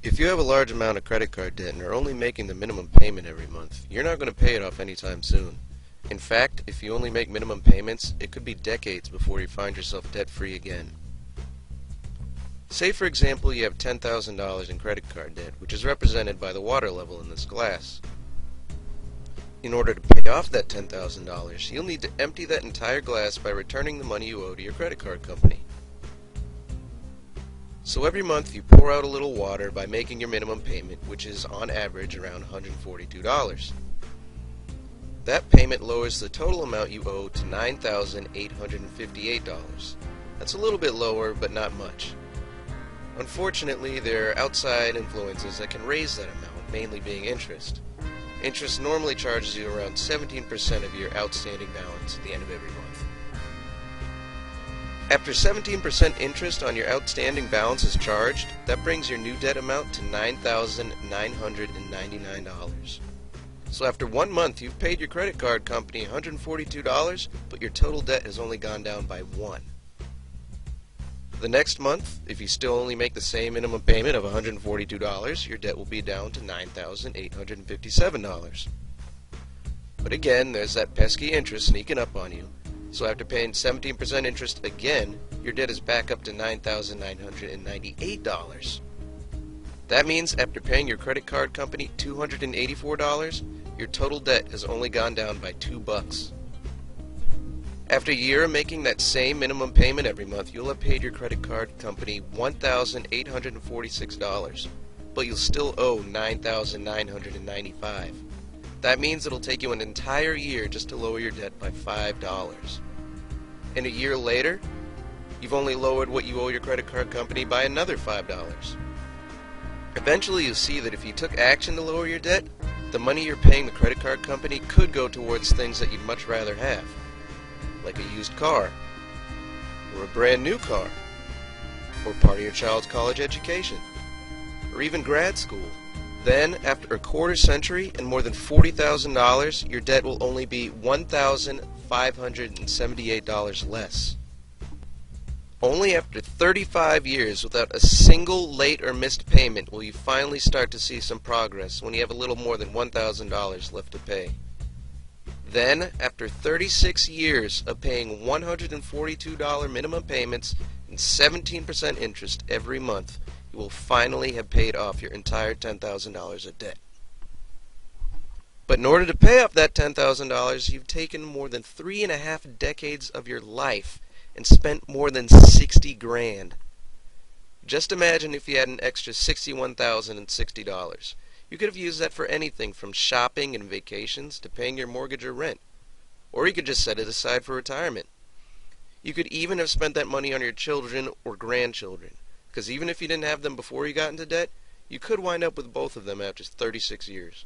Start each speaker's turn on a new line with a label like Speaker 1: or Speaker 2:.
Speaker 1: If you have a large amount of credit card debt and are only making the minimum payment every month, you're not going to pay it off anytime soon. In fact, if you only make minimum payments, it could be decades before you find yourself debt-free again. Say for example you have $10,000 in credit card debt, which is represented by the water level in this glass. In order to pay off that $10,000, you'll need to empty that entire glass by returning the money you owe to your credit card company. So every month you pour out a little water by making your minimum payment, which is on average around $142. That payment lowers the total amount you owe to $9,858. That's a little bit lower, but not much. Unfortunately, there are outside influences that can raise that amount, mainly being interest. Interest normally charges you around 17% of your outstanding balance at the end of every month. After 17% interest on your outstanding balance is charged, that brings your new debt amount to $9,999. So after 1 month, you've paid your credit card company $142, but your total debt has only gone down by 1. The next month, if you still only make the same minimum payment of $142, your debt will be down to $9,857. But again, there's that pesky interest sneaking up on you. So after paying 17% interest again, your debt is back up to $9,998. That means after paying your credit card company $284, your total debt has only gone down by $2. After a year of making that same minimum payment every month, you'll have paid your credit card company $1,846, but you'll still owe $9,995. That means it'll take you an entire year just to lower your debt by $5. And a year later, you've only lowered what you owe your credit card company by another $5. Eventually you'll see that if you took action to lower your debt, the money you're paying the credit card company could go towards things that you'd much rather have, like a used car, or a brand new car, or part of your child's college education, or even grad school. Then, after a quarter century and more than $40,000, your debt will only be $1,578 less. Only after 35 years without a single late or missed payment will you finally start to see some progress when you have a little more than $1,000 left to pay. Then, after 36 years of paying $142 minimum payments and 17% interest every month, you will finally have paid off your entire $10,000 of debt. But in order to pay off that $10,000, you've taken more than 3.5 decades of your life and spent more than 60 grand. Just imagine if you had an extra $61,060. You could have used that for anything from shopping and vacations to paying your mortgage or rent. Or you could just set it aside for retirement. You could even have spent that money on your children or grandchildren, because even if you didn't have them before you got into debt, you could wind up with both of them after 36 years.